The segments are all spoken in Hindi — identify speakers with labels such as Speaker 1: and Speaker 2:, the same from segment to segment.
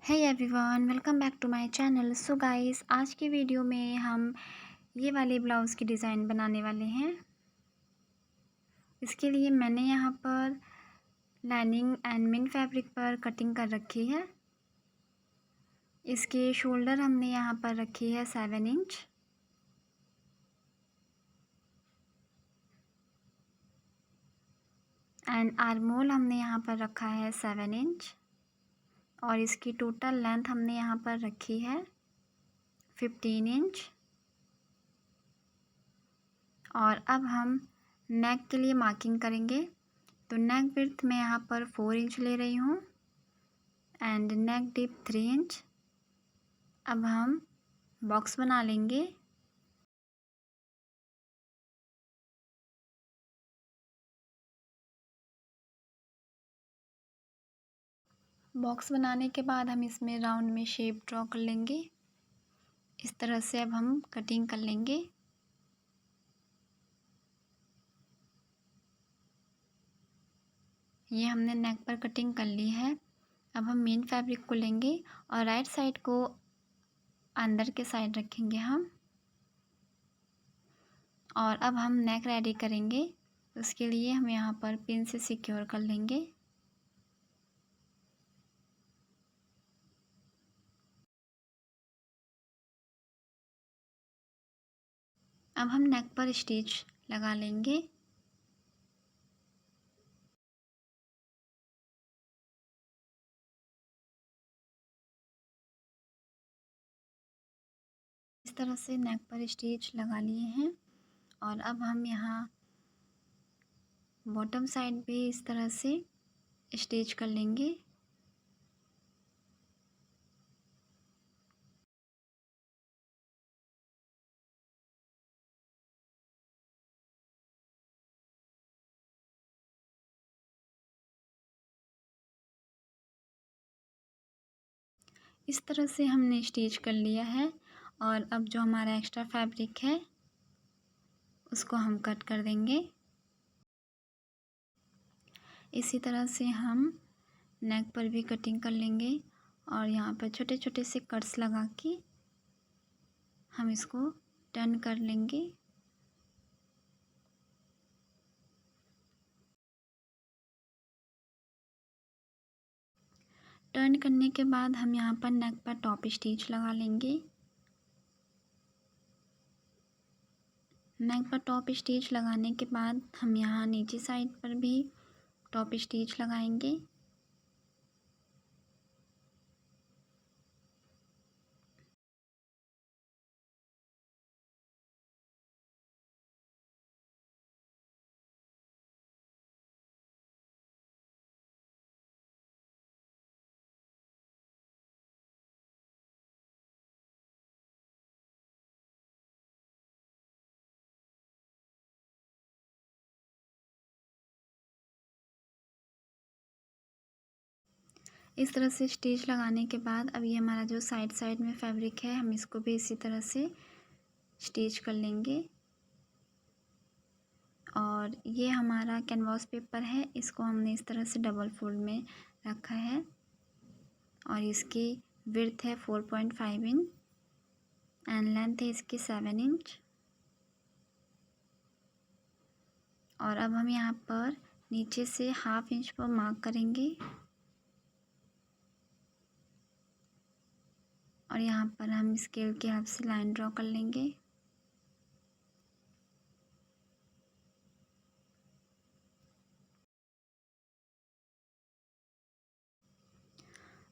Speaker 1: Hey everyone, welcome back to my channel. So guys, आज की वीडियो में हम ये वाले ब्लाउज़ की डिज़ाइन बनाने वाले हैं। इसके लिए मैंने यहाँ पर लाइनिंग एंड मिन फैब्रिक पर कटिंग कर रखी है। इसके शोल्डर हमने यहाँ पर रखी है 7 इंच एंड आर्म होल हमने यहाँ पर रखा है 7 इंच और इसकी टोटल लेंथ हमने यहाँ पर रखी है 15 इंच। और अब हम नेक के लिए मार्किंग करेंगे। तो नेक विड्थ मैं यहाँ पर 4 इंच ले रही हूँ एंड नेक डिप 3 इंच। अब हम बॉक्स बना लेंगे। बॉक्स बनाने के बाद हम इसमें राउंड में शेप ड्रॉ कर लेंगे। इस तरह से अब हम कटिंग कर लेंगे। ये हमने नेक पर कटिंग कर ली है। अब हम मेन फैब्रिक को लेंगे और राइट साइड को अंदर के साइड रखेंगे हम। और अब हम नेक रेडी करेंगे। उसके लिए हम यहाँ पर पिन से सिक्योर कर लेंगे। अब हम नेक पर स्टिच लगा लेंगे। इस तरह से नेक पर स्टिच लगा लिए हैं और अब हम यहाँ बॉटम साइड भी इस तरह से स्टिच कर लेंगे। इस तरह से हमने स्टिच कर लिया है और अब जो हमारा एक्स्ट्रा फैब्रिक है उसको हम कट कर देंगे। इसी तरह से हम नेक पर भी कटिंग कर लेंगे और यहाँ पर छोटे छोटे से कट्स लगा के हम इसको टर्न कर लेंगे। टर्न करने के बाद हम यहाँ पर नेक पर टॉप स्टिच लगा लेंगे। नेक पर टॉप स्टिच लगाने के बाद हम यहाँ नीचे साइड पर भी टॉप स्टिच लगाएंगे। इस तरह से स्टिच लगाने के बाद अब ये हमारा जो साइड साइड में फैब्रिक है हम इसको भी इसी तरह से स्टिच कर लेंगे। और ये हमारा कैनवास पेपर है, इसको हमने इस तरह से डबल फोल्ड में रखा है और इसकी विड्थ है 4.5 इंच एंड लेंथ है इसकी 7 इंच। और अब हम यहाँ पर नीचे से हाफ इंच पर मार्क करेंगे और यहाँ पर हम स्केल के हेल्प से लाइन ड्रॉ कर लेंगे।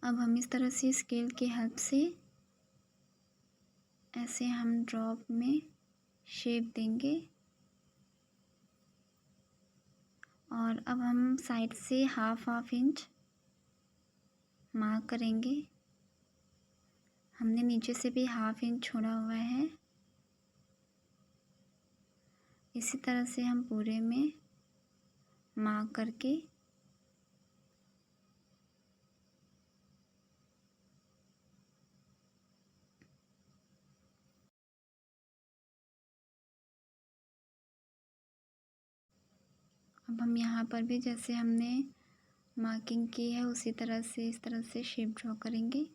Speaker 1: अब हम इस तरह से स्केल के हेल्प से ऐसे हम ड्रॉप में शेप देंगे और अब हम साइड से हाफ इंच मार्क करेंगे। हमने नीचे से भी हाफ इंच छोड़ा हुआ है। इसी तरह से हम पूरे में मार्क करके अब हम यहाँ पर भी जैसे हमने मार्किंग की है उसी तरह से इस तरह से शेप ड्रॉ करेंगे।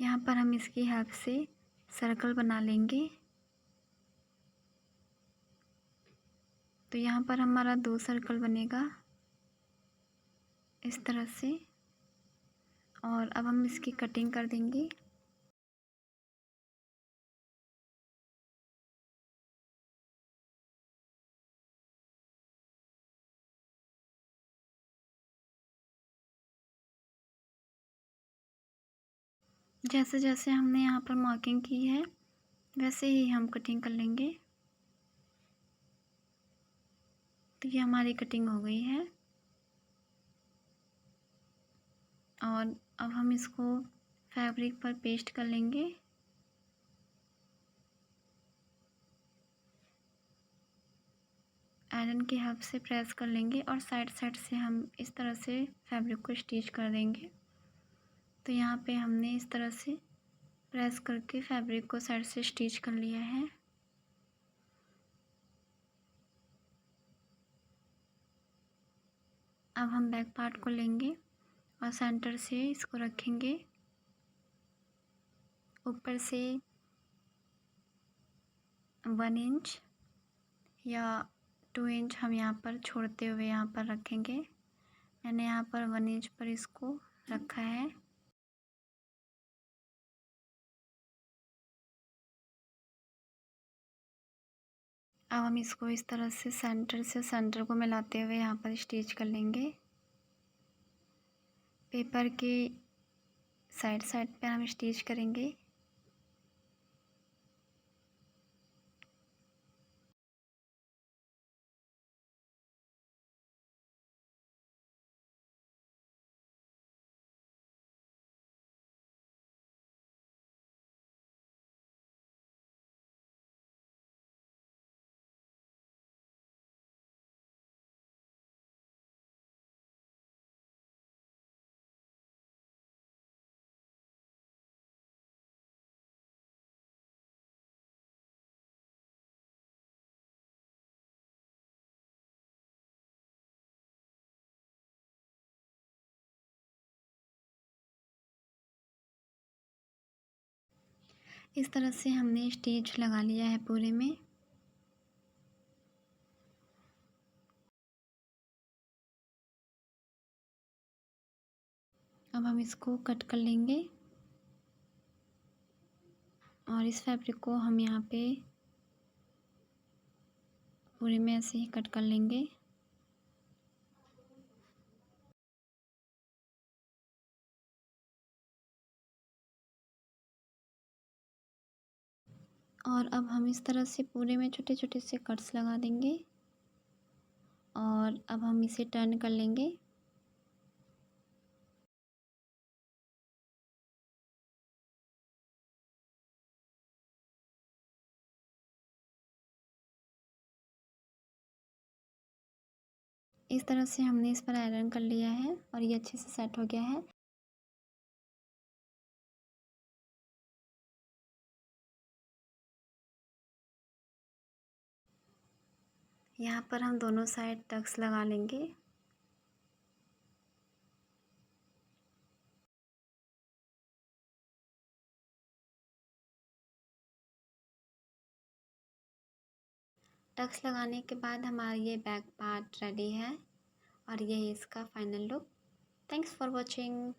Speaker 1: यहाँ पर हम इसकी हेल्प से सर्कल बना लेंगे। तो यहाँ पर हमारा 2 सर्कल बनेगा इस तरह से। और अब हम इसकी कटिंग कर देंगे। जैसे जैसे हमने यहाँ पर मार्किंग की है वैसे ही हम कटिंग कर लेंगे। तो ये हमारी कटिंग हो गई है। और अब हम इसको फैब्रिक पर पेस्ट कर लेंगे। आयरन की हेल्प से प्रेस कर लेंगे और साइड साइड से हम इस तरह से फैब्रिक को स्टिच कर देंगे। तो यहाँ पे हमने इस तरह से प्रेस करके फैब्रिक को साइड से स्टिच कर लिया है। अब हम बैक पार्ट को लेंगे और सेंटर से इसको रखेंगे। ऊपर से 1 इंच या 2 इंच हम यहाँ पर छोड़ते हुए यहाँ पर रखेंगे। मैंने यहाँ पर 1 इंच पर इसको रखा है। अब हम इसको इस तरह से सेंटर को मिलाते हुए यहाँ पर स्टिच कर लेंगे। पेपर के साइड साइड पर हम स्टिच करेंगे। इस तरह से हमने स्टिच लगा लिया है पूरे में। अब हम इसको कट कर लेंगे और इस फैब्रिक को हम यहाँ पे पूरे में ऐसे ही कट कर लेंगे। और अब हम इस तरह से पूरे में छोटे छोटे से कट्स लगा देंगे और अब हम इसे टर्न कर लेंगे। इस तरह से हमने इस पर आयरन कर लिया है और ये अच्छे से सेट हो गया है। यहाँ पर हम दोनों साइड टक्स लगा लेंगे। टक्स लगाने के बाद हमारा ये बैक पार्ट रेडी है और ये इसका final look. Thanks for watching.